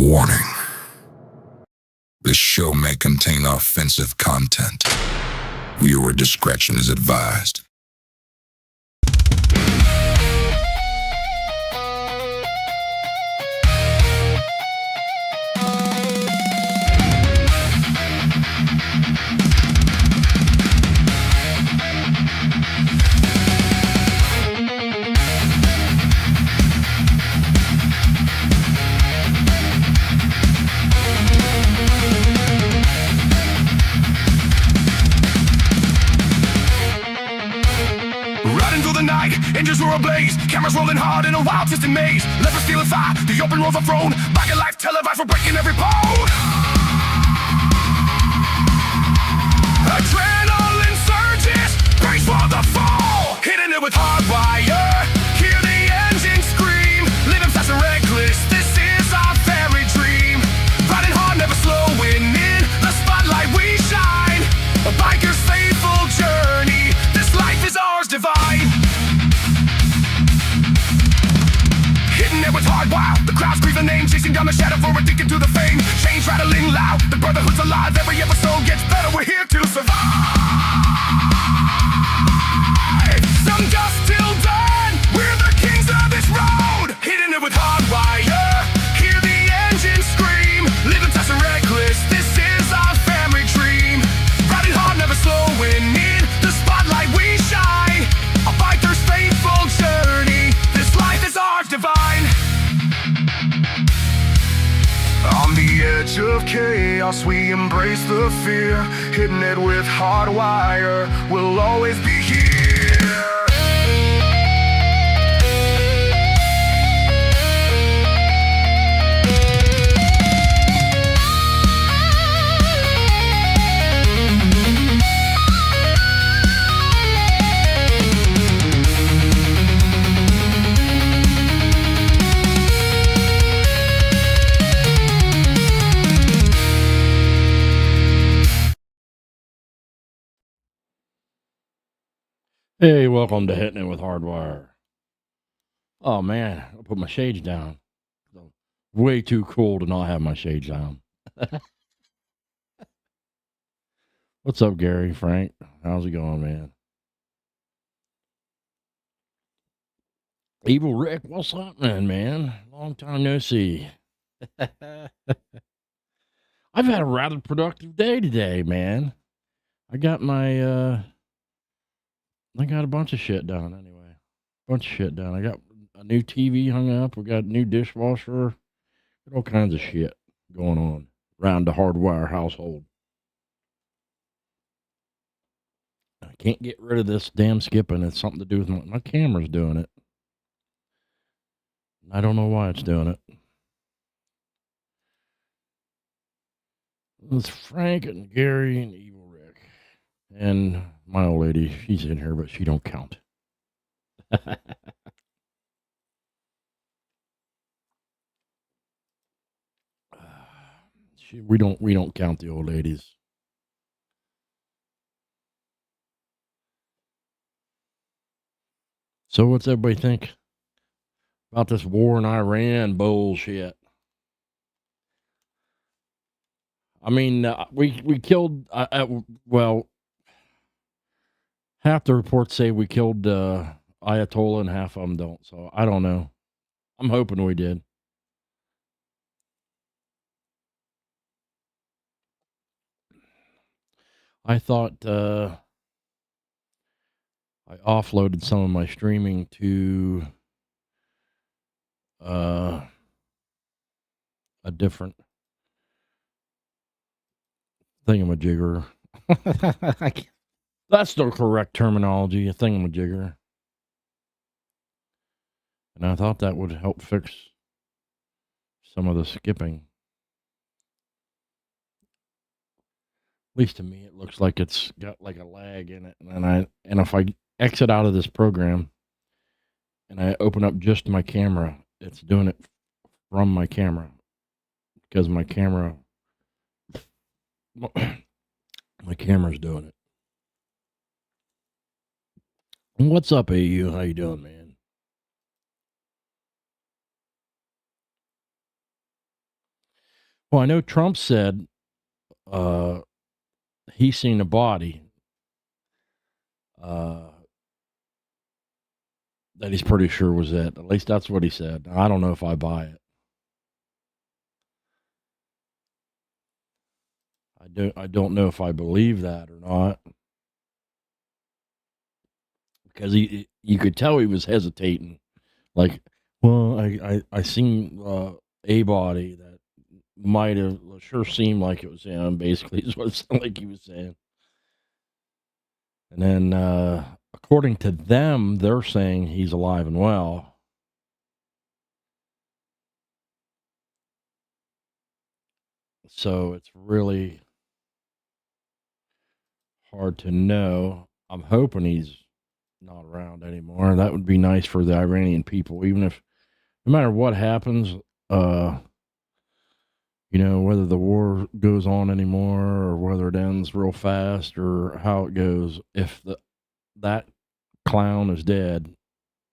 Warning. This show may contain offensive content. Viewer discretion is advised. Riding through the night, engines were ablaze, cameras rolling hard in a wild twisted maze. Leopards stealing fire, the open roads are thrown, back in life televised, we're breaking every bone. Adrenaline surges, brace for the fall. Hitting it with HardWire, hear the engine scream. Living fast and reckless, this is our family dream. Riding hard, never slowing in the spotlight we shine. A biker's faithful journey, this life is ours divine. Hitting it with HardWire, the crowd screams the name, chasing down the shadow for addicted to the fame. Chains rattling loud, the brotherhood's alive, every episode gets better, we're here to survive. Some dust till dawn, we're the kings of this road. Hitting it with HardWire, hear the engine scream. Living fast and reckless, this is our family dream. Riding hard, never slowing in the spotlight we shine. A biker's faithful journey, this life is ours divine. On the edge of chaos, we embrace the fear. Hitting it with HardWire, we'll always be here. Hey, welcome to Hitting It with HardWire. Oh man, I put my shades down. Way too cool to not have my shades down. What's up, Gary, Frank? How's it going, man? Evil Rick, what's happening, man? Long time no see. I've had a rather productive day today, man. I got a bunch of shit done anyway. I got a new TV hung up. We got a new dishwasher. Got all kinds of shit going on around the HardWire household. I can't get rid of this damn skipping. It's something to do with my camera's doing it. I don't know why it's doing it. It's Frank and Gary and Evil Rick. And my old lady, she's in here, but she don't count. We don't count the old ladies. So what's everybody think about this war in Iran bullshit? I mean, we killed well, half the reports say we killed Ayatollah and half of them don't. So I don't know. I'm hoping we did. I thought I offloaded some of my streaming to a different thingamajigger. That's the correct terminology, a thingamajigger. And I thought that would help fix some of the skipping. At least to me, it looks like it's got like a lag in it. And if I exit out of this program and I open up just my camera, it's doing it from my camera because my camera's doing it. What's up, AU? How you doing, man? Well, I know Trump said he's seen a body that he's pretty sure was it. At least that's what he said. I don't know if I buy it. I don't know if I believe that or not, because you could tell he was hesitating. Like, well, I seen a body that might have sure seemed like it was him. Basically, is what it sounded like he was saying. And then, according to them, they're saying he's alive and well. So it's really hard to know. I'm hoping he's not around anymore. That would be nice for the Iranian people, even if, no matter what happens, whether the war goes on anymore or whether it ends real fast or how it goes, if that clown is dead,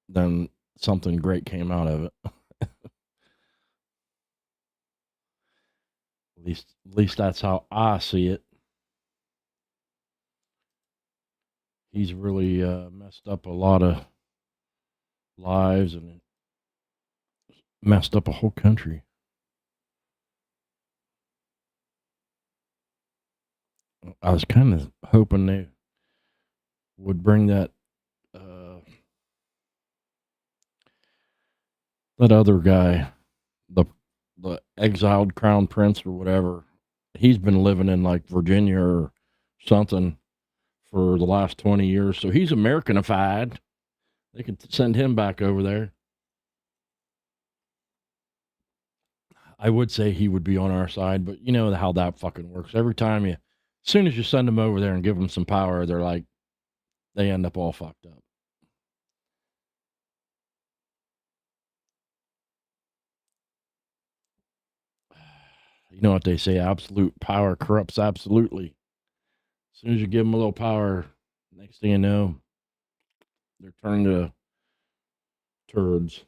then something great came out of it. At least that's how I see it. He's really messed up a lot of lives and messed up a whole country. I was kind of hoping they would bring that other guy, the exiled crown prince or whatever. He's been living in like Virginia or something for the last 20 years, so he's Americanified. They can send him back over there. I would say he would be on our side, but you know how that fucking works. Every time as soon as you send them over there and give them some power, they end up all fucked up. You know what they say, absolute power corrupts absolutely. As soon as you give them a little power, next thing you know, they're turned to turds.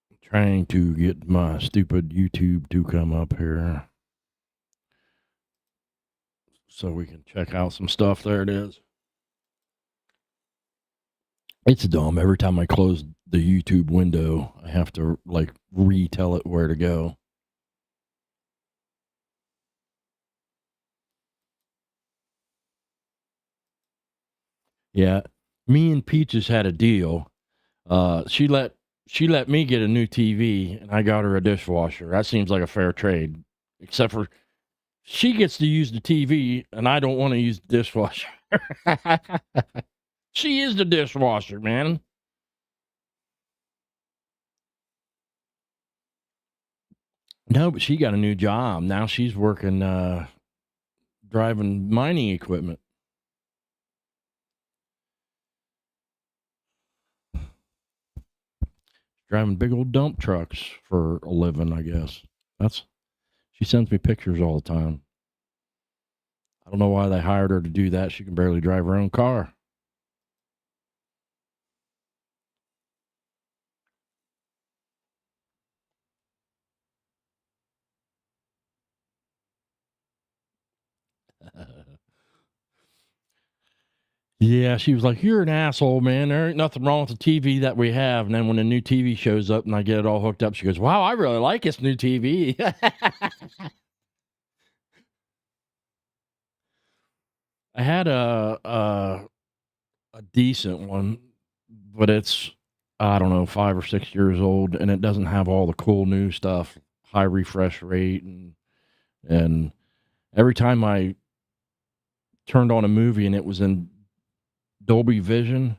I'm trying to get my stupid YouTube to come up here so we can check out some stuff. There it is. It's dumb. Every time I close the YouTube window, I have to like retell it where to go. Yeah, me and Peaches had a deal. She let me get a new TV, and I got her a dishwasher. That seems like a fair trade, except for she gets to use the TV, and I don't want to use the dishwasher. She is the dishwasher, man. No, but she got a new job. Now she's working, driving mining equipment. Driving big old dump trucks for a living, I guess. She sends me pictures all the time. I don't know why they hired her to do that. She can barely drive her own car. Yeah, she was like, "You're an asshole, man. There ain't nothing wrong with the TV that we have." And then when the new TV shows up and I get it all hooked up, she goes, "Wow, I really like this new TV." I had a decent one, but it's, I don't know, 5 or 6 years old, and it doesn't have all the cool new stuff, high refresh rate, and every time I turned on a movie and it was in Dolby Vision,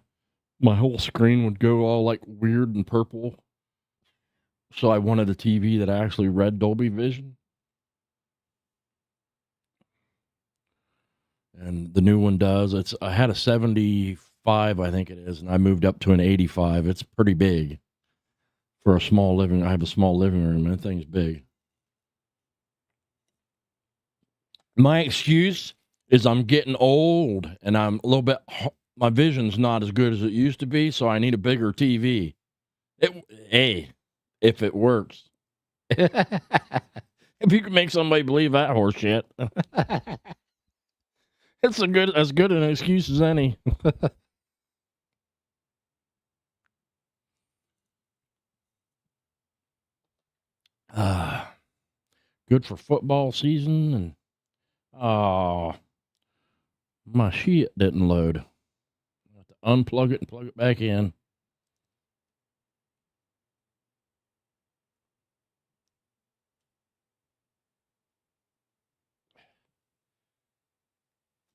my whole screen would go all like weird and purple. So I wanted a TV that actually read Dolby Vision. And the new one does. I had a 75, I think it is, and I moved up to an 85. It's pretty big for a small living. I have a small living room, and that thing's big. My excuse is I'm getting old and I'm a little bit, my vision's not as good as it used to be, so I need a bigger TV. Hey, if it works. If you can make somebody believe that horse shit, it's as good an excuse as any. Good for football season, and my shit didn't load. I have to unplug it and plug it back in.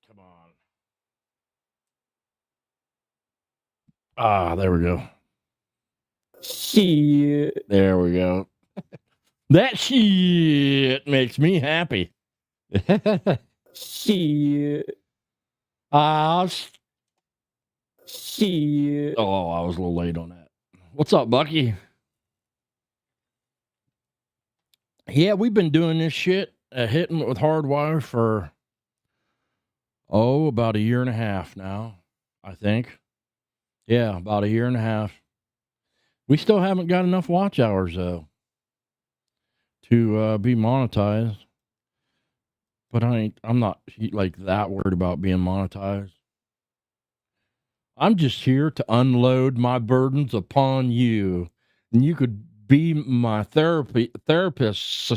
Come on. There we go. Shit. There we go. That shit makes me happy. Shit. Shit. Oh, I was a little late on that. What's up, Bucky? Yeah, we've been doing this shit, Hitting It with HardWire for, about a year and a half now, I think. Yeah, about a year and a half. We still haven't got enough watch hours, though, to be monetized. But I'm not like that worried about being monetized. I'm just here to unload my burdens upon you, and you could be my therapist. I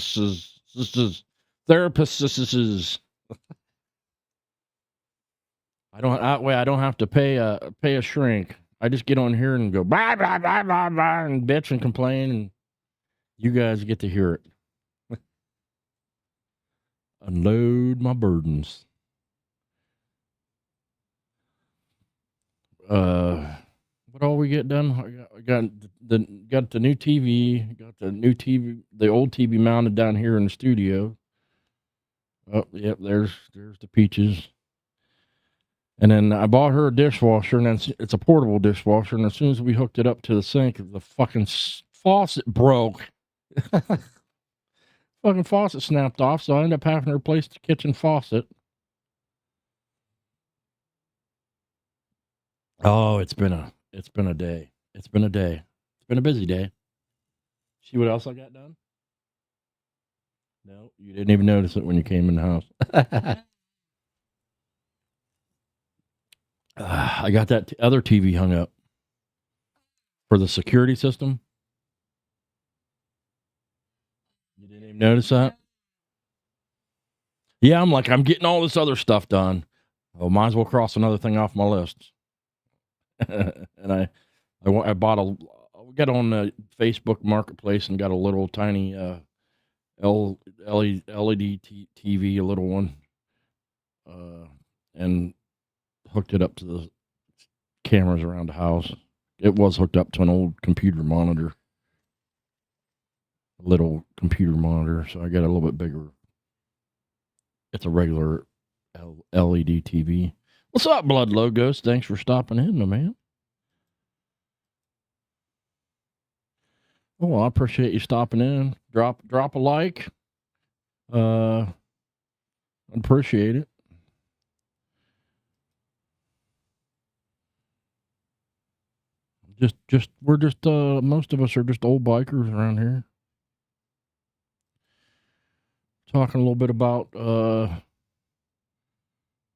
don't have to pay a shrink. I just get on here and go blah blah blah blah blah and bitch and complain, and you guys get to hear it. Unload my burdens. What all we get done? I got the new TV. Got the new TV. The old TV mounted down here in the studio. Oh, yep. There's the peaches. And then I bought her a dishwasher, and then it's a portable dishwasher. And as soon as we hooked it up to the sink, the fucking faucet broke. Fucking faucet snapped off, so I ended up having to replace the kitchen faucet. Oh, it's been a day. It's been a day. It's been a busy day. See what else I got done? No, you didn't even notice it when you came in the house. I got that other TV hung up for the security system. You didn't even notice that? Yeah, I'm getting all this other stuff done. Oh, might as well cross another thing off my list. And I bought we got on the Facebook Marketplace and got a little tiny LED TV, a little one, and hooked it up to the cameras around the house. It was hooked up to an old computer monitor, a little computer monitor, so I got a little bit bigger. It's a regular LED TV. What's up, Blood Logos? Thanks for stopping in, my man. Oh, I appreciate you stopping in. Drop a like. Appreciate it. We're just most of us are just old bikers around here. Talking a little bit about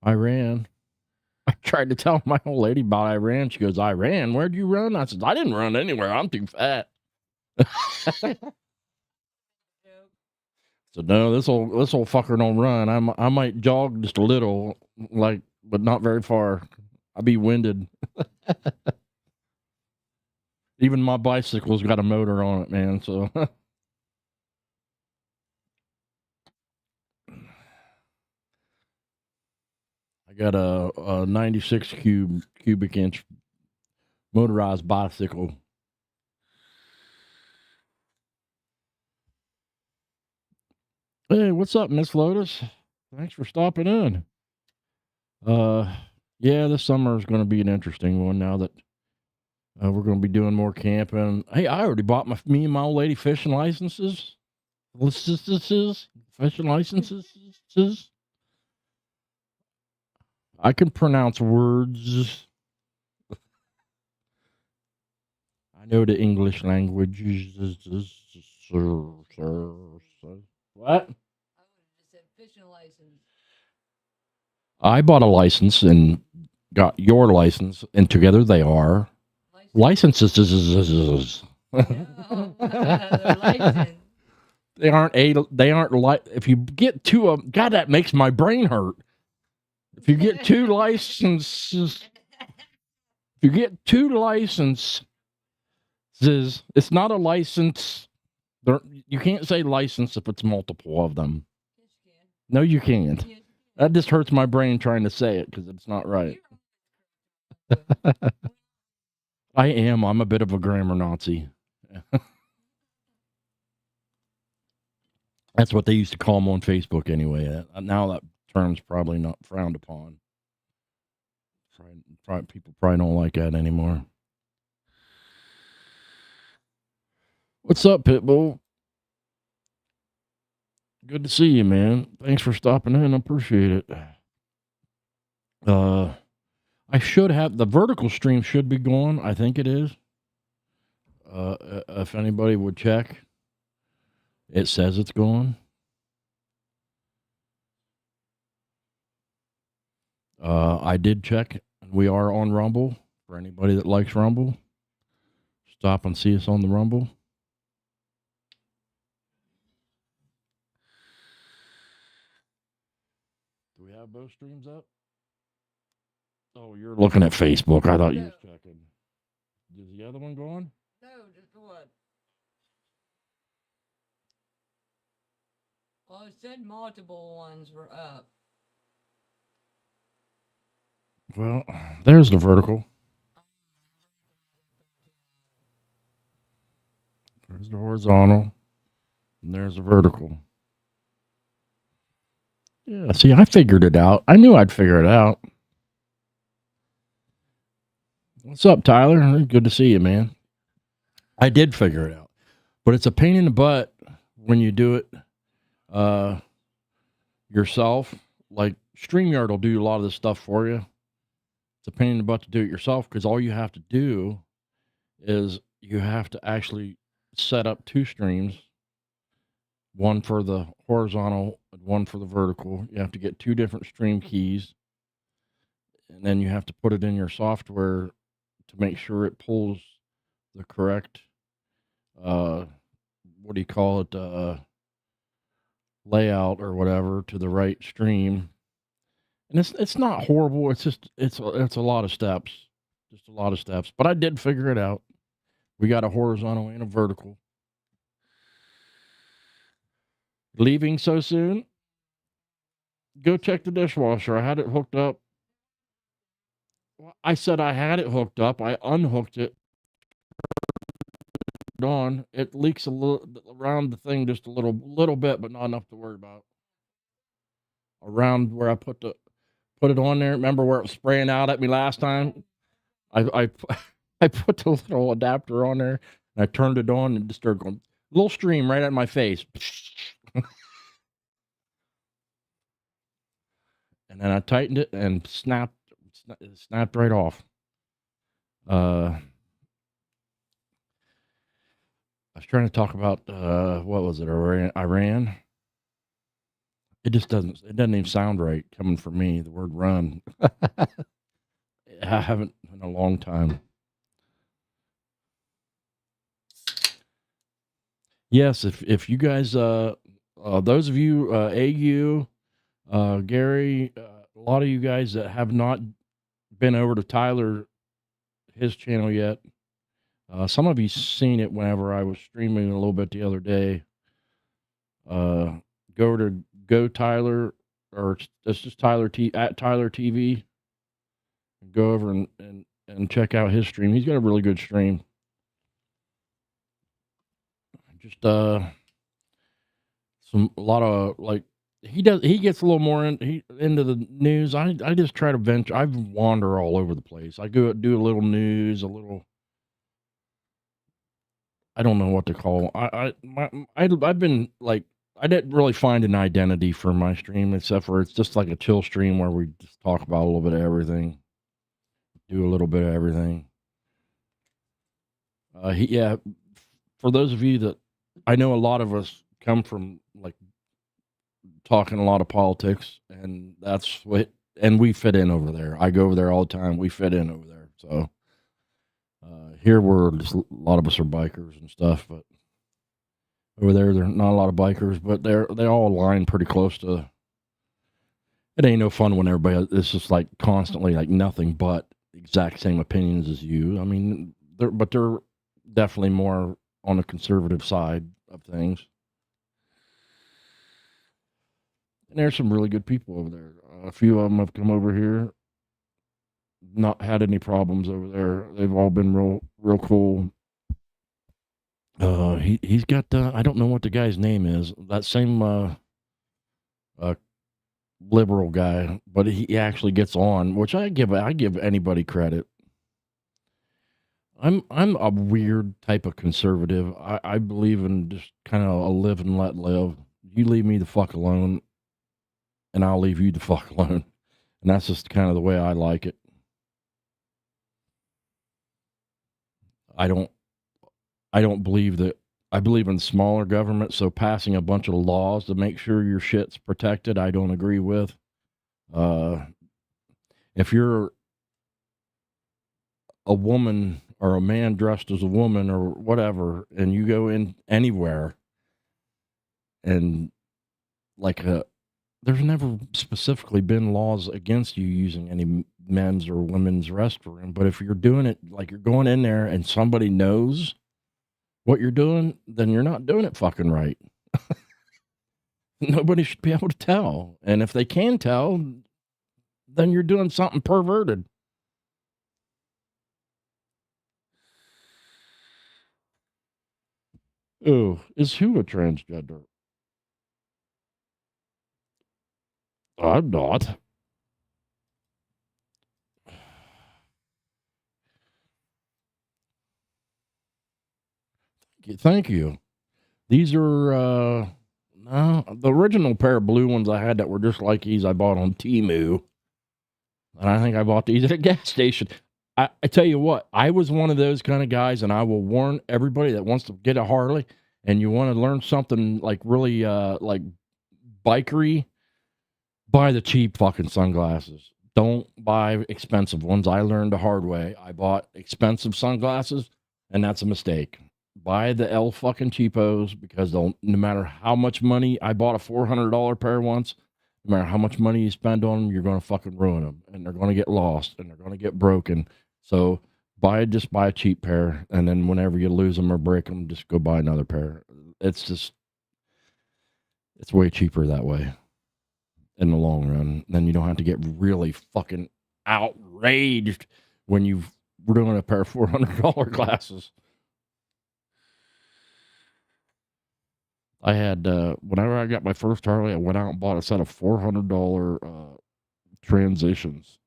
Iran. I tried to tell my old lady about Iran. She goes, "Iran? Where'd you run?" I said, "I didn't run anywhere. I'm too fat." So no, this old fucker don't run. I might jog just a little, but not very far. I'll be winded. Even my bicycle's got a motor on it, man. So I got a 96 cubic inch motorized bicycle. Hey, what's up, Miss Lotus? Thanks for stopping in. Yeah, this summer is going to be an interesting one now that we're going to be doing more camping. Hey, I already bought me and my old lady fishing licenses. Fishing licenses. I can pronounce words. I know the English language. What? I bought a license and got your license, and together they are licenses. They aren't like, if you get two of them, God, that makes my brain hurt. If you get two licenses, it's not a license. You can't say license if it's multiple of them. No, you can't. That just hurts my brain trying to say it because it's not right. I'm a bit of a grammar Nazi. That's what they used to call them on Facebook anyway. Now that term's probably not frowned upon. People probably don't like that anymore. What's up, Pitbull? Good to see you, man. Thanks for stopping in. I appreciate it. I should have the vertical stream should be gone. I think it is. If anybody would check, it says it's gone. I did check, and we are on Rumble. For anybody that likes Rumble, stop and see us on the Rumble. Do we have both streams up? Oh, you're looking at Facebook. I thought you was checking. Is the other one going? No, just the one. Well, it said multiple ones were up. Well, there's the vertical. There's the horizontal. And there's the vertical. Yeah, see, I figured it out. I knew I'd figure it out. What's up, Tyler? Good to see you, man. I did figure it out. But it's a pain in the butt when you do it yourself. Like, StreamYard will do a lot of this stuff for you. It's a pain in the butt to do it yourself because all you have to do is you have to actually set up two streams, one for the horizontal and one for the vertical. You have to get two different stream keys, and then you have to put it in your software to make sure it pulls the correct, layout or whatever to the right stream. And it's not horrible. It's just it's a lot of steps, just a lot of steps. But I did figure it out. We got a horizontal and a vertical. Leaving so soon? Go check the dishwasher. I had it hooked up. I said I had it hooked up. I unhooked it. On it leaks a little around the thing, just a little bit, but not enough to worry about. Around where I put it on there. Remember where it was spraying out at me last time? I put the little adapter on there and I turned it on and it just started going little stream right at my face. And then I tightened it and snapped right off. I was trying to talk about what was it? Iran. It doesn't even sound right coming from me. The word run. I haven't in a long time. Yes, if you guys, those of you, AU, Gary, a lot of you guys that have not been over to Tyler, his channel yet, some of you seen it whenever I was streaming a little bit the other day. Go to Go Tyler, or it's just Tyler at Tyler TV. Go over and check out his stream. He's got a really good stream. Just a lot of like he gets a little more into the news. I just try to venture. I wander all over the place. I go do a little news, a little. I don't know what to call. I've been like I didn't really find an identity for my stream, except for it's just like a chill stream where we just talk about a little bit of everything, do a little bit of everything. Yeah, for those of you that I know, a lot of us come from like talking a lot of politics, and that's what, and we fit in over there. I go over there all the time. We fit in over there. So here we're just, a lot of us are bikers and stuff, but over there not a lot of bikers, but they all align pretty close to. It ain't no fun when everybody, it's just like constantly like nothing but exact same opinions as you. I mean, they're definitely more on the conservative side of things. And there's some really good people over there. A few of them have come over here, not had any problems over there. They've all been real cool. He's got I don't know what the guy's name is. That same liberal guy, but he actually gets on, which I give anybody credit. I'm a weird type of conservative. I believe in just kind of a live and let live. You leave me the fuck alone, and I'll leave you the fuck alone. And that's just kind of the way I like it. I don't believe that. I believe in smaller government, so passing a bunch of laws to make sure your shit's protected, I don't agree with. If you're a woman or a man dressed as a woman or whatever, and you go in anywhere, and like there's never specifically been laws against you using any men's or women's restroom, but if you're doing it, like you're going in there and somebody knows what you're doing, then you're not doing it fucking right. Nobody should be able to tell. And if they can tell, then you're doing something perverted. Oh, is who a transgender? I'm not. Thank you. These are no, the original pair of blue ones I had that were just like these I bought on Temu. And I think I bought these at a gas station. I tell you what, I was one of those kind of guys, and I will warn everybody that wants to get a Harley and you want to learn something like really like bikery, buy the cheap fucking sunglasses. Don't buy expensive ones. I learned the hard way. I bought expensive sunglasses, and that's a mistake. Buy the L fucking cheapos, because no matter how much money, I bought a $400 pair once. No matter how much money you spend on them, you're going to fucking ruin them, and they're going to get lost, and they're going to get broken. So just buy a cheap pair, and then whenever you lose them or break them, just go buy another pair. It's way cheaper that way in the long run. Then you don't have to get really fucking outraged when you've ruined a pair of $400 glasses. I had, whenever I got my first Harley, I went out and bought a set of $400 transitions,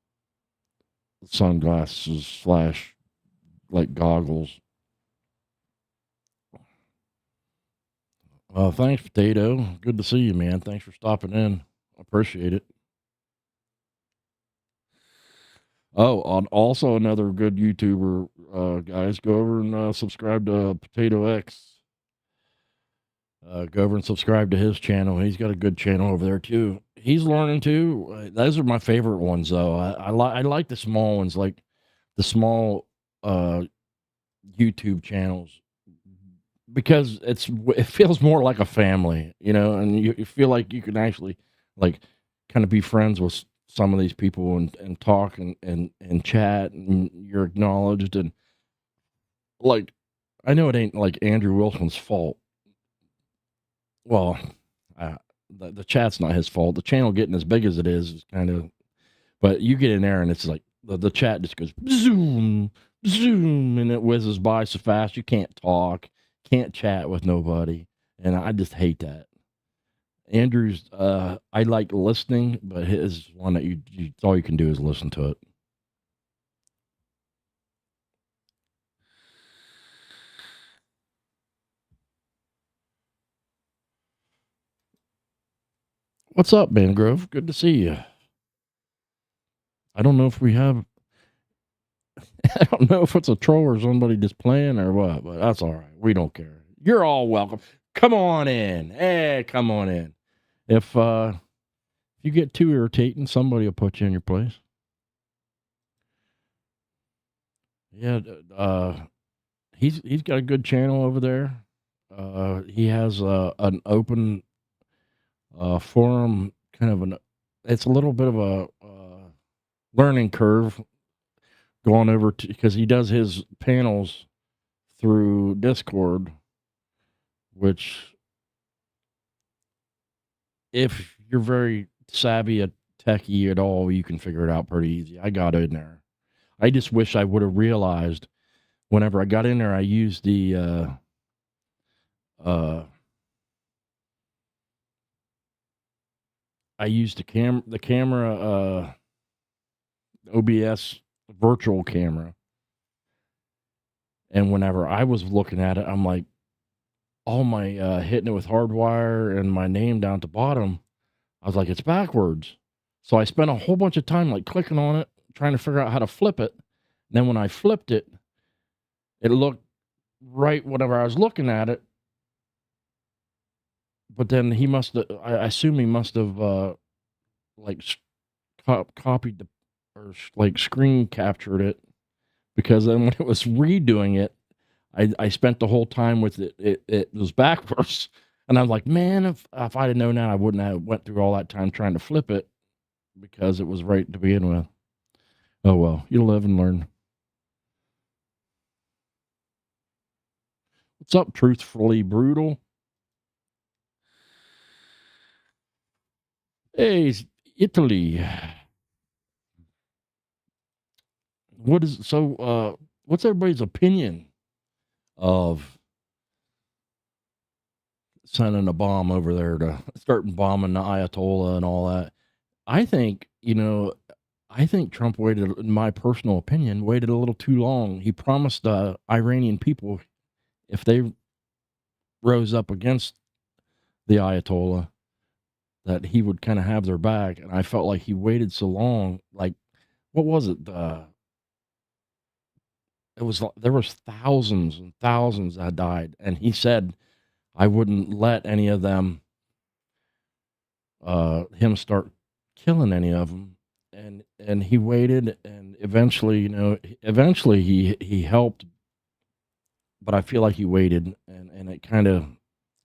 sunglasses / like goggles. Thanks, Potato. Good to see you, man. Thanks for stopping in. Appreciate it. Oh, also another good YouTuber, guys, go over and subscribe to Potato X. Go over and subscribe to his channel. He's got a good channel over there too. He's learning too. Those are my favorite ones, though. I like the small ones, like the small YouTube channels, because it feels more like a family, and you feel like you can actually like kind of be friends with some of these people and talk and chat, and you're acknowledged, and like I know it ain't like Andrew Wilson's fault. Well, the chat's not his fault. The channel getting as big as it is kind of, but you get in there and it's like the chat just goes zoom, zoom, and it whizzes by so fast you can't talk, can't chat with nobody, and I just hate that. Andrew's, I like listening, but his one that you all you can do is listen to it. What's up, Mangrove? Good to see you. I don't know if we have. I don't know if it's a troll or somebody just playing or what, but that's all right. We don't care. You're all welcome. Come on in. Hey, come on in. If you get too irritating, somebody will put you in your place. Yeah, he's got a good channel over there. He has an open forum, kind of it's a little bit of a learning curve going over to, because he does his panels through Discord, which if you're very savvy at techie at all, you can figure it out pretty easy. I got in there. I just wish I would have realized whenever I got in there, I used the camera OBS virtual camera, and whenever I was looking at it, I'm like, all my hitting it with HardWire and my name down at the bottom, I was like, it's backwards. So I spent a whole bunch of time like clicking on it, trying to figure out how to flip it. And then when I flipped it, it looked right whenever I was looking at it. But then he must have, I assume he must have like copied the, or like screen captured it, because then when it was redoing it, I spent the whole time with it. It was backwards, and I was like, man, if I'd have known that, I wouldn't have went through all that time trying to flip it, because it was right to begin with. Oh well, you live and learn. What's up, Truthfully Brutal? Hey, Italy. What's everybody's opinion of sending a bomb over there to start bombing the Ayatollah and all that? I think Trump waited, in my personal opinion, waited a little too long. He promised the Iranian people, if they rose up against the Ayatollah, that he would kind of have their back. And I felt like he waited so long. Like, what was it? There was thousands and thousands that died, and he said, I wouldn't let any of them, him start killing any of them. And he waited, and eventually he helped, but I feel like he waited, and it kind of,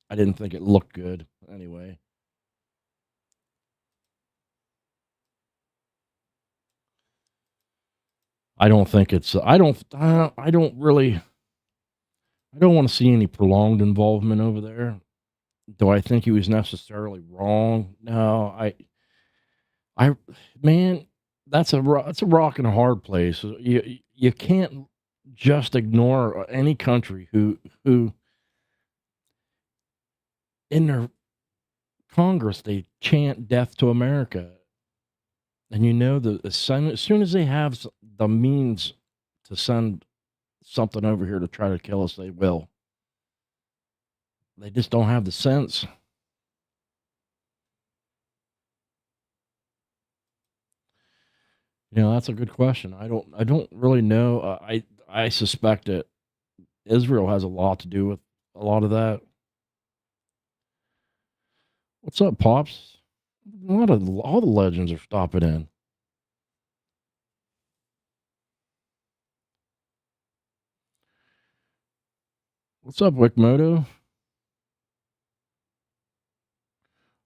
I didn't think it looked good anyway. I don't think it's, I don't want to see any prolonged involvement over there. Do I think he was necessarily wrong? No, man, that's a rock and a hard place. You can't just ignore any country who in their Congress they chant death to America, and that as soon as they have the means to send something over here to try to kill us, they will. They just don't have the sense. That's a good question. I don't really know. I suspect that Israel has a lot to do with a lot of that. What's up, Pops? All the legends are stopping in. What's up, Wickmoto?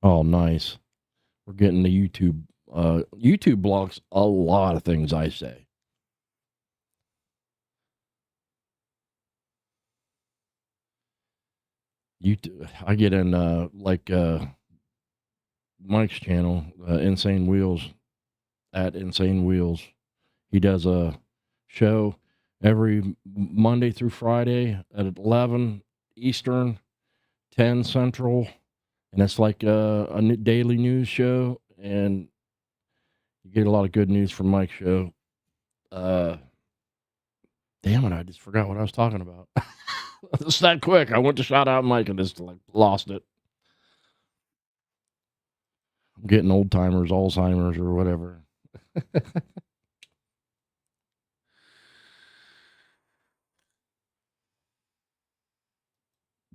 Oh, nice. We're getting the YouTube. YouTube blocks a lot of things I say. I get in Mike's channel, Insane Wheels, at Insane Wheels. He does a show every Monday through Friday at 11 Eastern, 10 Central, and it's like a daily news show, and you get a lot of good news from Mike's show. Damn it, I just forgot what I was talking about. It's that quick. I went to shout out Mike and just lost it. I'm getting old timers, Alzheimer's, or whatever.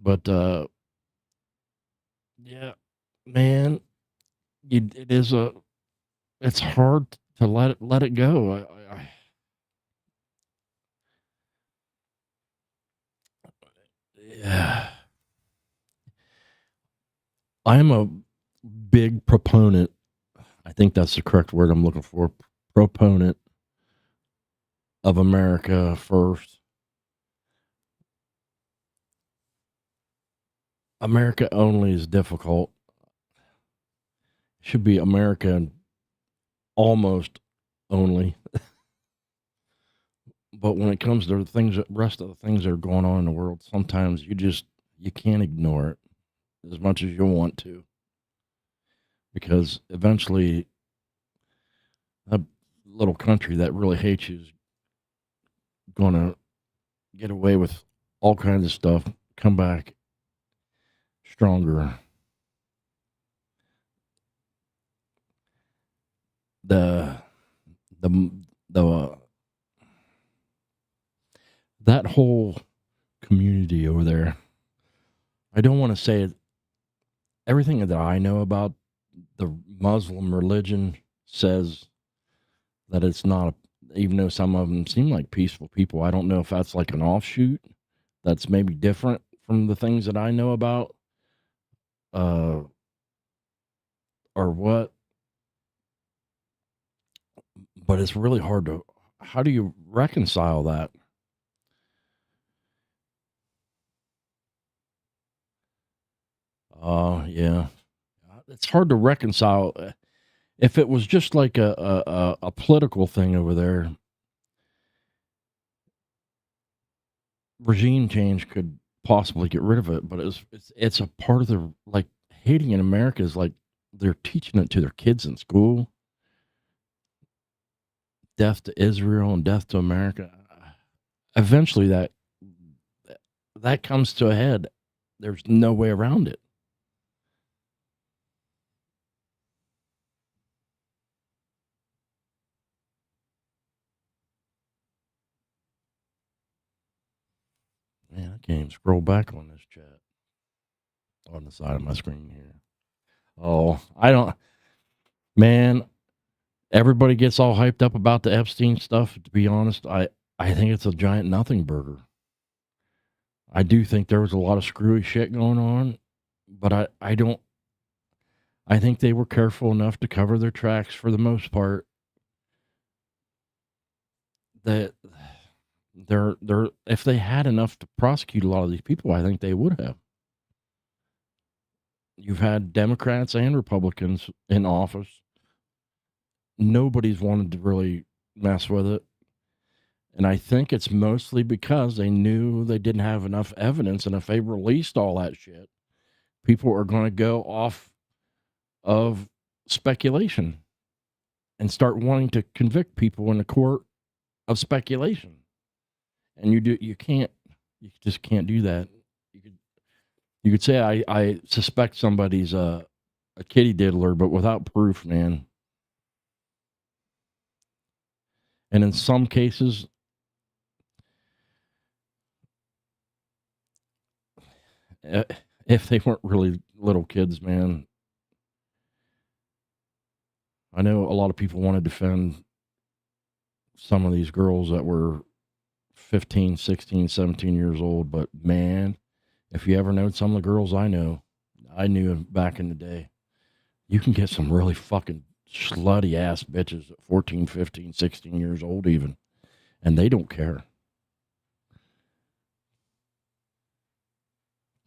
But yeah, man, it's hard to let it go. Yeah, I'm a big proponent. I think that's the correct word I'm looking for. Proponent of America first. America only is difficult. Should be America almost only. But when it comes to the rest of the things that are going on in the world, sometimes you can't ignore it as much as you want to, because eventually a little country that really hates you is going to get away with all kinds of stuff, come back stronger. The that whole community over there, I don't want to say it, everything that I know about the Muslim religion says that it's not, even though some of them seem like peaceful people. I don't know if that's like an offshoot that's maybe different from the things that I know about, or what. But it's really hard to, how do you reconcile that? Yeah. It's hard to reconcile. If it was just like a political thing over there, regime change could possibly get rid of it. But it's a part of the, like, hating in America is like they're teaching it to their kids in school. Death to Israel and death to America. Eventually, that comes to a head. There's no way around it. Man, I can't even scroll back on this chat on the side of my screen here. Oh, I don't. Man, everybody gets all hyped up about the Epstein stuff. To be honest, I think it's a giant nothing burger. I do think there was a lot of screwy shit going on, but I don't. I think they were careful enough to cover their tracks for the most part. That they're if they had enough to prosecute a lot of these people, I think they would have. You've had Democrats and Republicans in office. Nobody's wanted to really mess with it. And I think it's mostly because they knew they didn't have enough evidence. And if they released all that shit, people are going to go off of speculation and start wanting to convict people in the court of speculation. And you just can't do that. You could say I suspect somebody's a kitty diddler, but without proof, man. And in some cases, if they weren't really little kids, man, I know a lot of people want to defend some of these girls that were 15, 16, 17 years old, but man, if you ever know some of the girls I knew back in the day, you can get some really fucking slutty ass bitches at 14, 15, 16 years old even, and they don't care.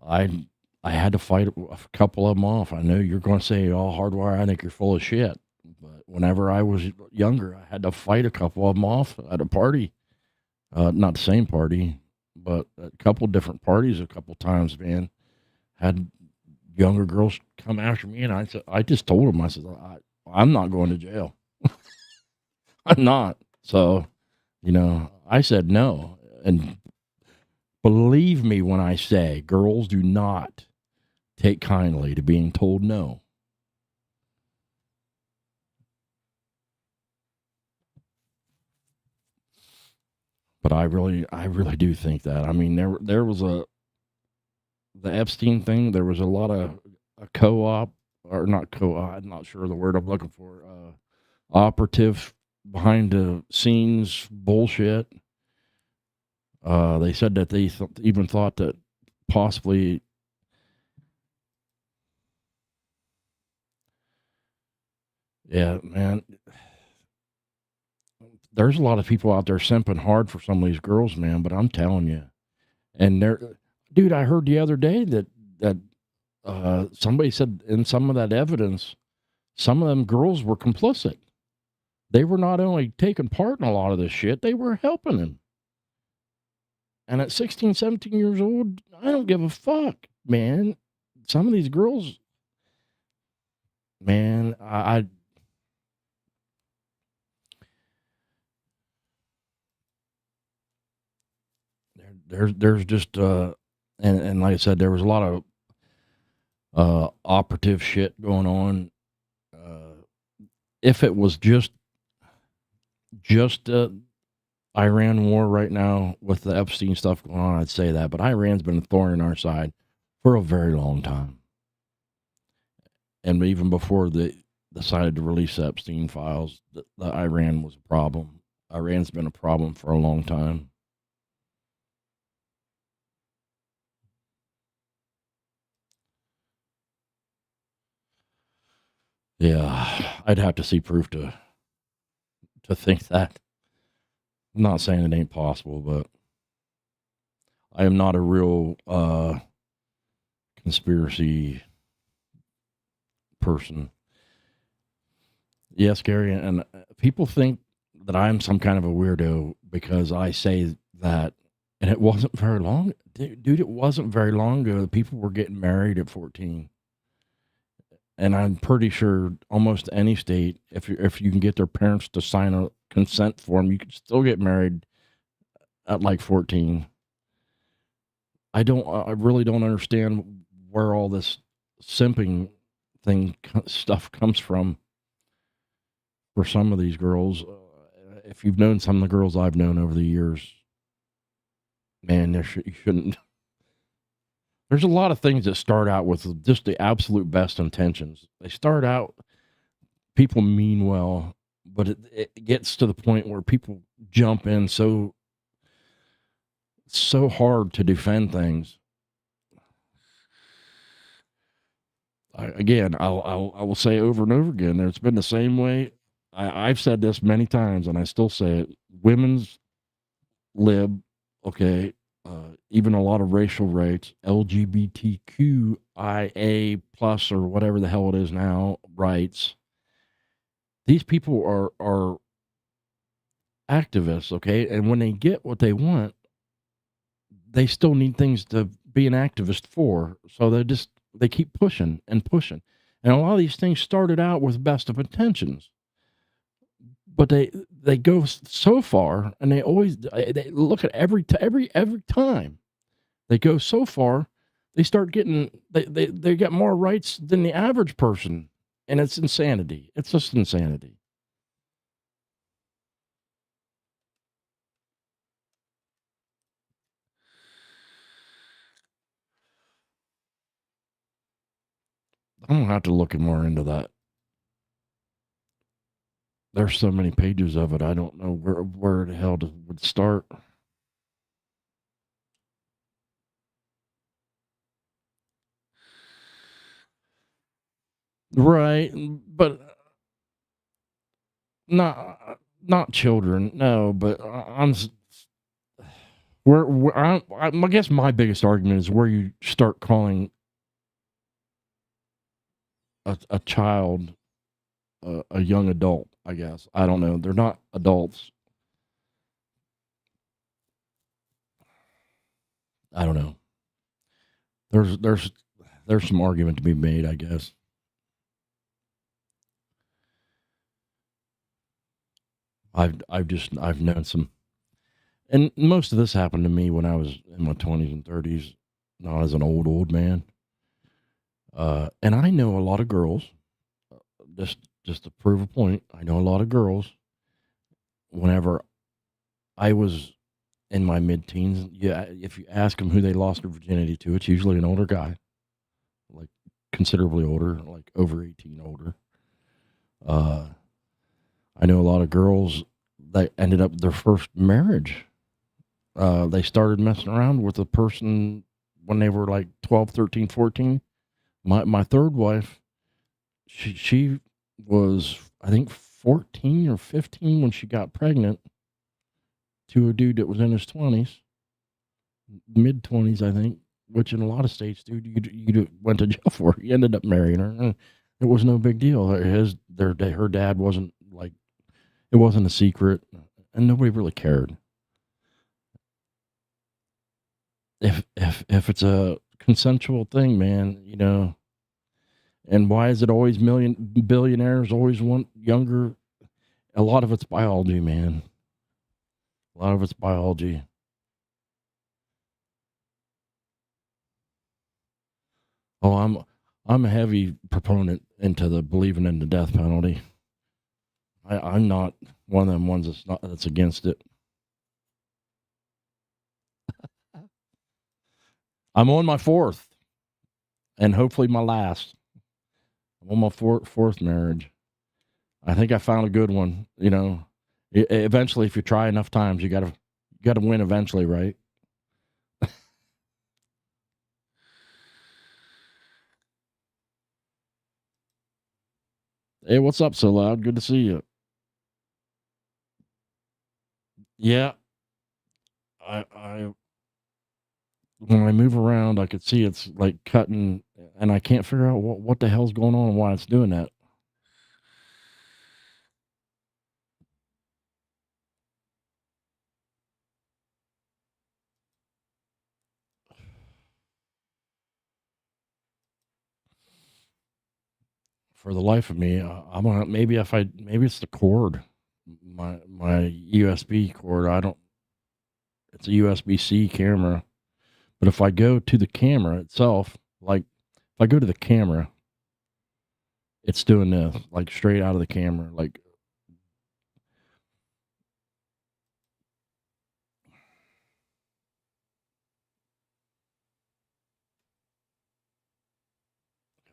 I had to fight a couple of them off. I know you're going to say, "Oh, HardWire, I think you're full of shit." But whenever I was younger, I had to fight a couple of them off at a party. Not the same party, but a couple different parties a couple times, man. Had younger girls come after me, and I just told them, I said, I'm not going to jail. I'm not. So, I said no. And believe me when I say girls do not take kindly to being told no. But I really do think that. I mean, there was the Epstein thing. There was a lot of a co-op, or not co-op. I'm not sure the word I'm looking for. Operative behind the scenes bullshit. They said that they even thought that possibly. Yeah, man. There's a lot of people out there simping hard for some of these girls, man. But I'm telling you, and dude, I heard the other day that somebody said in some of that evidence, some of them girls were complicit. They were not only taking part in a lot of this shit, they were helping him. And at 16, 17 years old, I don't give a fuck, man. Some of these girls, man, there's just and like I said, there was a lot of operative shit going on. If it was just Iran war right now with the Epstein stuff going on, I'd say that. But Iran's been a thorn in our side for a very long time. And even before they decided to release the Epstein files, the Iran was a problem. Iran's been a problem for a long time. Yeah, I'd have to see proof to think that. I'm not saying it ain't possible, but I am not a real conspiracy person. Yes, Gary, and people think that I'm some kind of a weirdo because I say that, and it wasn't very long, dude. It wasn't very long ago that people were getting married at 14, and I'm pretty sure almost any state, if you can get their parents to sign a consent form, you can still get married at like 14. I really don't understand where all this simping stuff comes from for some of these girls. If you've known some of the girls I've known over the years, man, you shouldn't. There's a lot of things that start out with just the absolute best intentions. They start out, people mean well, but it gets to the point where people jump in so hard to defend things. I will say over and over again, it's been the same way. I've said this many times, and I still say it. Women's lib, okay, even a lot of racial rights, LGBTQIA plus or whatever the hell it is now, rights. These people are activists, okay, and when they get what they want, they still need things to be an activist for. So they keep pushing and pushing. And a lot of these things started out with best of intentions, but they go so far, and they look at every time they go so far, they start getting, they get more rights than the average person. And it's insanity. It's just insanity. I'm gonna have to look more into that. There's so many pages of it. I don't know where the hell would start. Right, but not children. No, but I guess my biggest argument is where you start calling a child a young adult. I guess I don't know. They're not adults. I don't know. There's some argument to be made, I guess. I've known some, and most of this happened to me when I was in my 20s and 30s, not as an old man. And I know a lot of girls. Just to prove a point, I know a lot of girls. Whenever I was in my mid-teens. Yeah, if you ask them who they lost their virginity to, it's usually an older guy, like considerably older, like over 18 older. I know a lot of girls that ended up their first marriage. They started messing around with a person when they were like 12, 13, 14. My third wife, she was, I think, 14 or 15 when she got pregnant to a dude that was in his 20s, mid 20s, I think, which in a lot of states, dude, you went to jail for. He ended up marrying her. And it was no big deal. Her dad wasn't like, it wasn't a secret, and nobody really cared. If it's a consensual thing, man, you know. And why is it always billionaires always want younger? A lot of it's biology, man. A lot of it's biology. Oh, I'm a heavy proponent into the believing in the death penalty. I'm not one of them ones that's against it. I'm on my fourth, and hopefully my last. I'm on my fourth marriage. I think I found a good one. You know, eventually, if you try enough times, you gotta win eventually, right? Hey, what's up, So Loud? Good to see you. Yeah, I when I move around, I could see it's like cutting, and I can't figure out what the hell's going on and why it's doing that. For the life of me, I'm gonna maybe maybe it's the cord, my USB cord. I don't. It's a USB-C camera, but if I go to the camera itself, like if I go to the camera, it's doing this like straight out of the camera. Like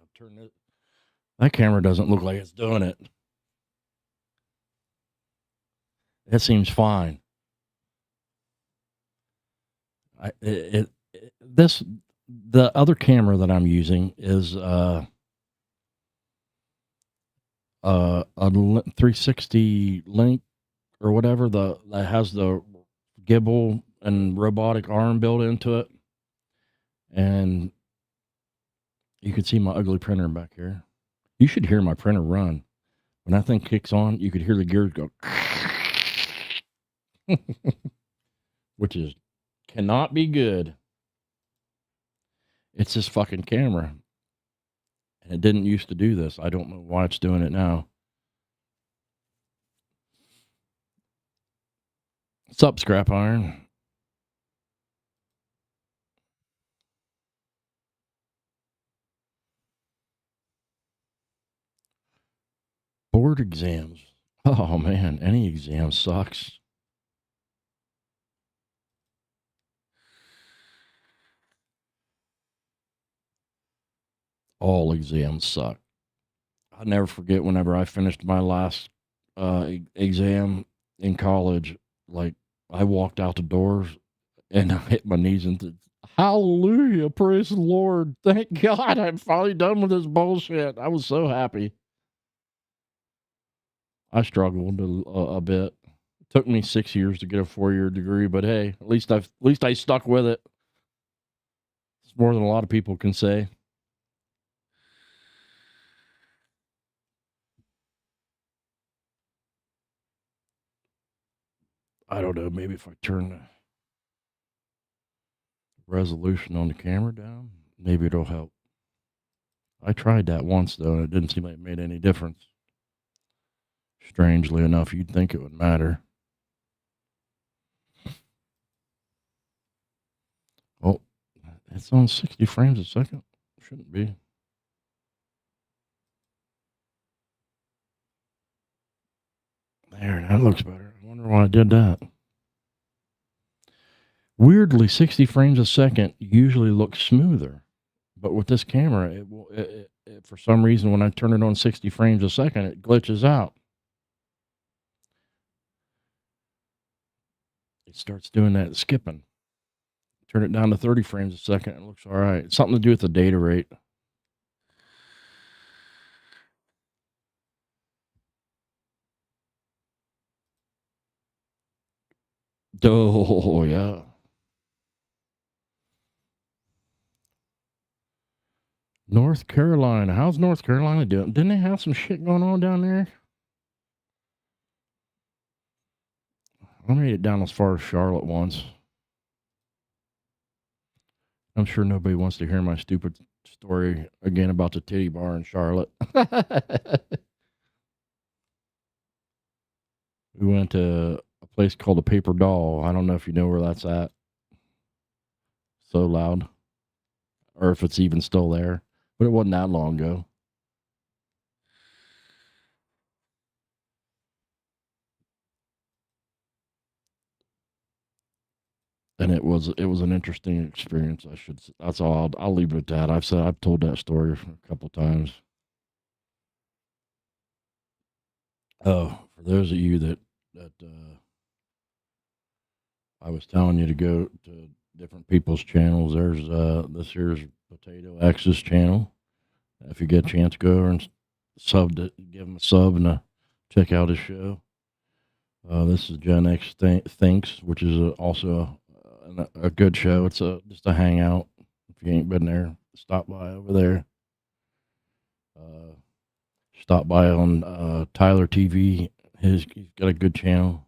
I'll turn it. That camera doesn't look like it's doing it. It seems fine. This the other camera that I'm using is a 360 link or whatever that has the gimbal and robotic arm built into it, and you can see my ugly printer back here. You should hear my printer run. When that thing kicks on, you could hear the gears go, which is cannot be good. It's this fucking camera, and it didn't used to do this. I don't know why it's doing it now. What's up, Scrap Iron? Board exams. Oh man, any exam sucks. All exams suck. I'll never forget whenever I finished my last exam in college. Like I walked out the doors and I hit my knees and said, "Hallelujah, praise the Lord! Thank God, I'm finally done with this bullshit." I was so happy. I struggled a bit. It took me 6 years to get a 4-year degree, but hey, at least I stuck with it. It's more than a lot of people can say. I don't know. Maybe if I turn the resolution on the camera down, maybe it'll help. I tried that once though, and it didn't seem like it made any difference. Strangely enough, you'd think it would matter. Oh, it's on 60 frames a second. Shouldn't be. There, that looks better. I wonder why I did that. Weirdly, 60 frames a second usually looks smoother, but with this camera, it will. For some reason, when I turn it on 60 frames a second, it glitches out. It starts doing that skipping. Turn it down to 30 frames a second, it looks all right. It's something to do with the data rate. Oh yeah. North Carolina. How's North Carolina doing? Didn't they have some shit going on down there? I made it down as far as Charlotte once. I'm sure nobody wants to hear my stupid story again about the titty bar in Charlotte. We went to a place called the Paper Doll. I don't know if you know where that's at. So loud. Or if it's even still there. But it wasn't that long ago. And it was an interesting experience. That's all. I'll leave it at that. I've told that story a couple times. Oh, for those of you that I was telling you to go to different people's channels. There's this here's Potato X's channel. If you get a chance, go over and give him a sub and check out his show. This is Gen X Thinks, which is also a good show. It's just a hangout. If you ain't been there, stop by over there. Stop by on Tyler TV. He's got a good channel.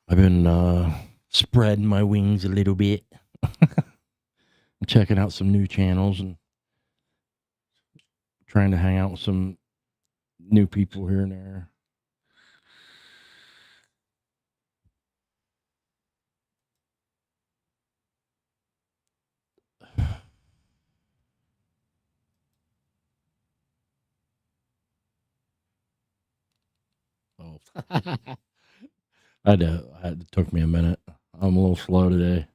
I've been spreading my wings a little bit. Checking out some new channels and trying to hang out with some new people here and there. Oh, it took me a minute. I'm a little slow today.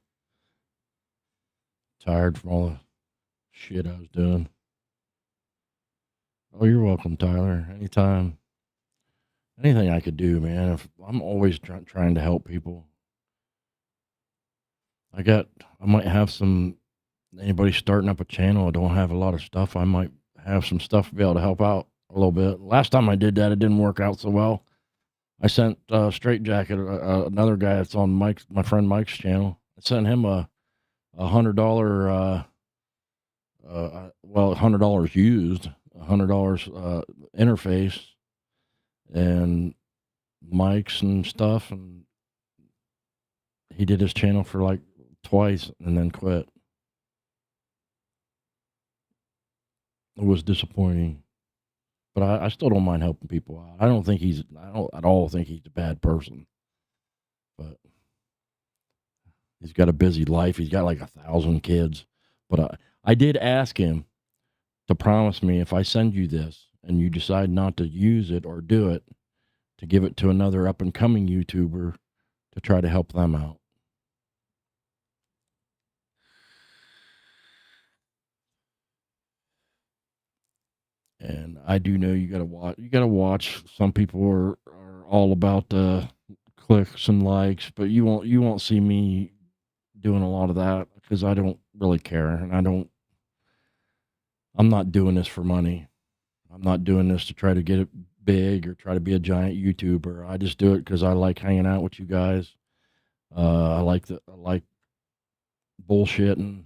Tired from all the shit I was doing. Oh, you're welcome, Tyler. Anytime. Anything I could do, man. I'm always trying to help people. I might have anybody starting up a channel. I don't have a lot of stuff. I might have some stuff to be able to help out a little bit. Last time I did that, it didn't work out so well. I sent Straight Jacket, another guy that's on my friend Mike's channel. I sent him a $100, $100 used, $100 interface and mics and stuff, and he did his channel for like twice and then quit. It was disappointing. But I still don't mind helping people out. I don't at all think he's a bad person. But he's got a busy life. He's got like 1,000 kids. But I did ask him to promise me if I send you this and you decide not to use it or do it, to give it to another up and coming YouTuber to try to help them out. And I do know you gotta watch. Some people are all about the clicks and likes, but you won't see me doing a lot of that because I don't really care, and I'm not doing this for money. I'm not doing this to try to get it big or try to be a giant YouTuber. I just do it because I like hanging out with you guys. I like bullshitting.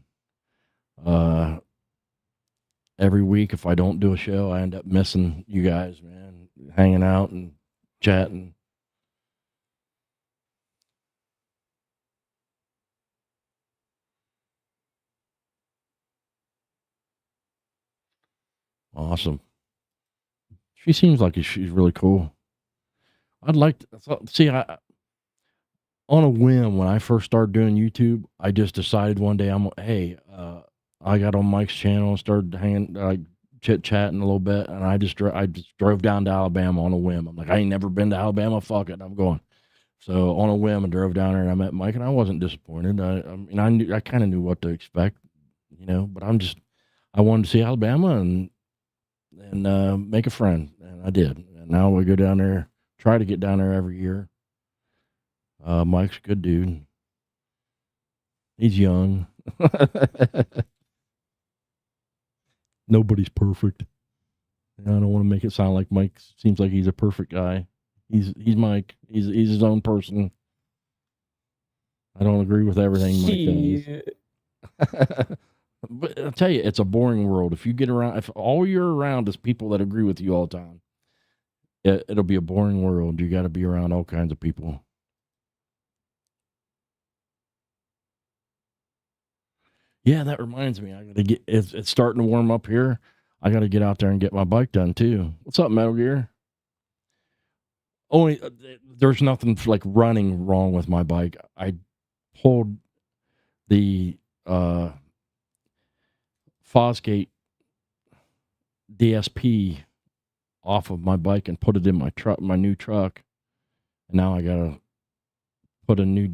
Every week, if I don't do a show, I end up missing you guys, man, hanging out and chatting. Awesome. She seems like she's really cool. I'd like to see. On a whim, when I first started doing YouTube, I just decided one day I got on Mike's channel and started chit chatting a little bit, and I just drove down to Alabama on a whim. I'm like, I ain't never been to Alabama. Fuck it, I'm going. So on a whim, I drove down there and I met Mike, and I wasn't disappointed. I mean, I kind of knew what to expect, but I wanted to see Alabama and make a friend, and I did. And now we go down there, try to get down there every year. Mike's a good dude. He's young. Nobody's perfect. I don't want to make it sound like Mike seems like he's a perfect guy. He's Mike. He's his own person. I don't agree with everything Mike does. But I'll tell you, it's a boring world. If all you're around is people that agree with you all the time, it'll be a boring world. You got to be around all kinds of people. Yeah, that reminds me. I got to get. It's starting to warm up here. I got to get out there and get my bike done too. What's up, Metal Gear? Only there's nothing like running wrong with my bike. I pulled the Fosgate DSP off of my bike and put it in my new truck. And now I gotta put a new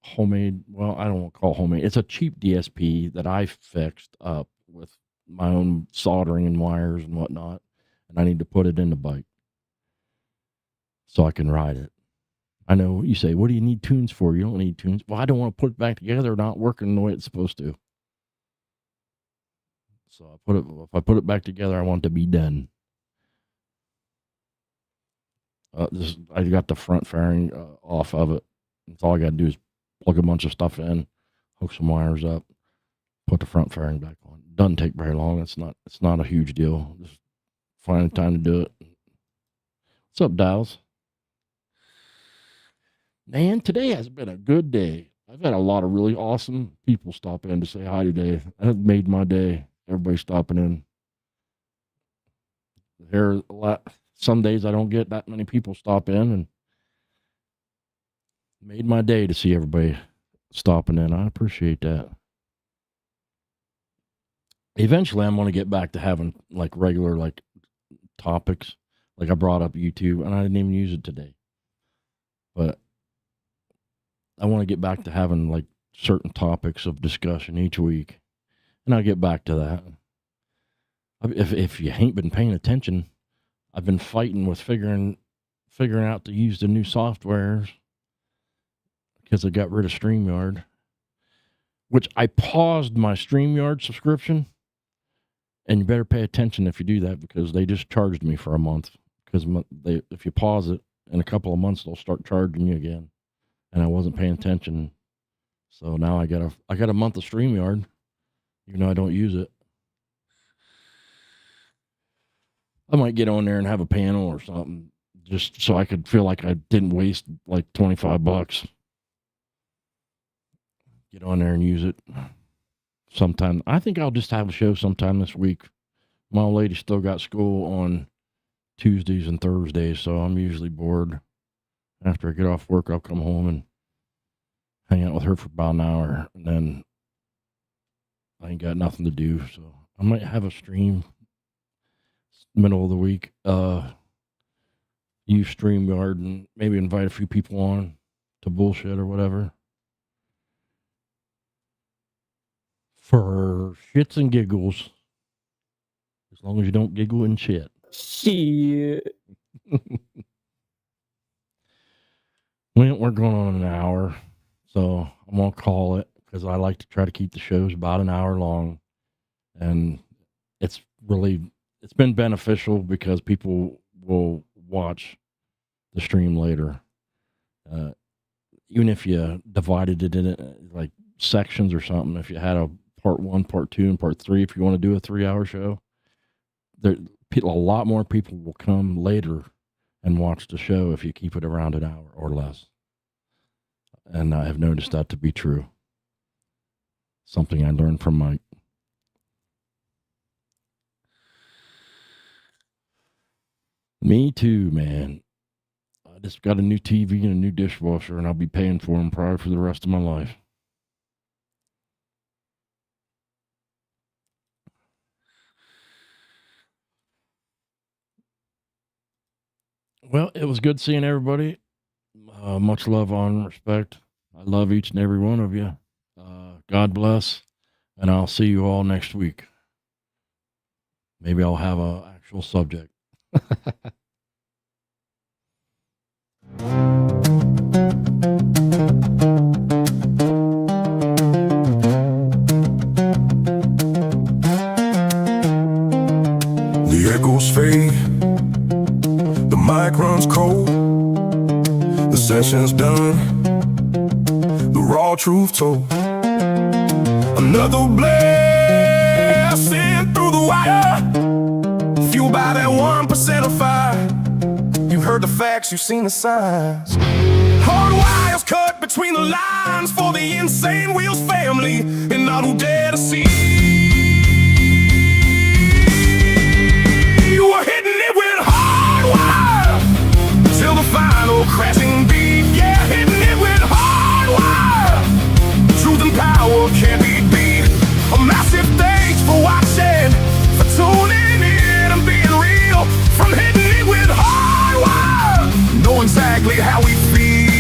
homemade. Well, I don't want to call it homemade. It's a cheap DSP that I fixed up with my own soldering and wires and whatnot. And I need to put it in the bike so I can ride it. I know you say, what do you need tunes for? You don't need tunes. Well, I don't want to put it back together, not working the way it's supposed to. So if I put it back together, I want it to be done. I got the front fairing off of it. That's all I got to do is plug a bunch of stuff in, hook some wires up, put the front fairing back on. Doesn't take very long. It's not a huge deal. Just find the time to do it. What's up, Dials? Man, today has been a good day. I've had a lot of really awesome people stop in to say hi today. That made my day. Everybody stopping in. Some days I don't get that many people stop in, and made my day to see everybody stopping in. I appreciate that. Eventually, I'm going to get back to having like regular like topics. Like I brought up YouTube, and I didn't even use it today. But I want to get back to having like certain topics of discussion each week, and I'll get back to that. If you ain't been paying attention, I've been fighting with figuring out to use the new softwares because I got rid of StreamYard, which I paused my StreamYard subscription. And you better pay attention if you do that, because they just charged me for a month. Because if you pause it in a couple of months, they'll start charging you again. And I wasn't paying attention, so now I got a month of StreamYard, even though I don't use it. I might get on there and have a panel or something, just so I could feel like I didn't waste like $25. Get on there and use it sometime. I think I'll just have a show sometime this week. My old lady still got school on Tuesdays and Thursdays, so I'm usually bored. After I get off work, I'll come home and hang out with her for about an hour, and then I ain't got nothing to do, so I might have a stream middle of the week. Use StreamYard and maybe invite a few people on to bullshit or whatever. For shits and giggles. As long as you don't giggle and shit. Shit. We're going on an hour, so I'm going to call it, because I like to try to keep the shows about an hour long. And it's been beneficial because people will watch the stream later. Even if you divided it in like sections or something, if you had a part 1, part 2, and part 3, if you want to do a 3-hour show, a lot more people will come later and watch the show if you keep it around an hour or less. And I have noticed that to be true. Something I learned from Mike. Me too, man. I just got a new TV and a new dishwasher, and I'll be paying for them probably for the rest of my life. Well, it was good seeing everybody. Much love, honor, and respect. I love each and every one of you. God bless, and I'll see you all next week. Maybe I'll have an actual subject. The echoes fade, the mic runs cold, the session's done, the raw truth told. Another blessing through the wire, fueled by that 1% of fire. You've heard the facts, you've seen the signs. Hard wires cut between the lines for the insane Wheels family, and none who dare to see. We're hitting it with HardWire till the final crashing beat. Yeah, hitting it with HardWire. Truth and power can't be beat. A massive thanks for watching, for tuning in and being real. From hitting it with HardWire, know exactly how we feel.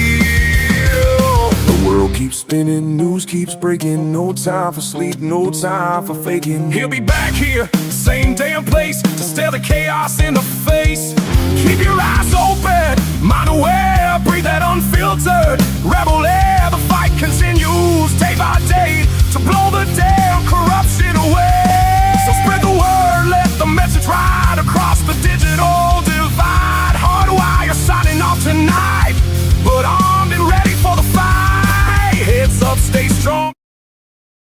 The world keeps spinning, news keeps breaking. No time for sleep, no time for faking. He'll be back here, same damn place, to stare the chaos in the face. Keep your eyes open, mind aware, breathe that unfiltered rebel air. The fight continues day by day to blow the day.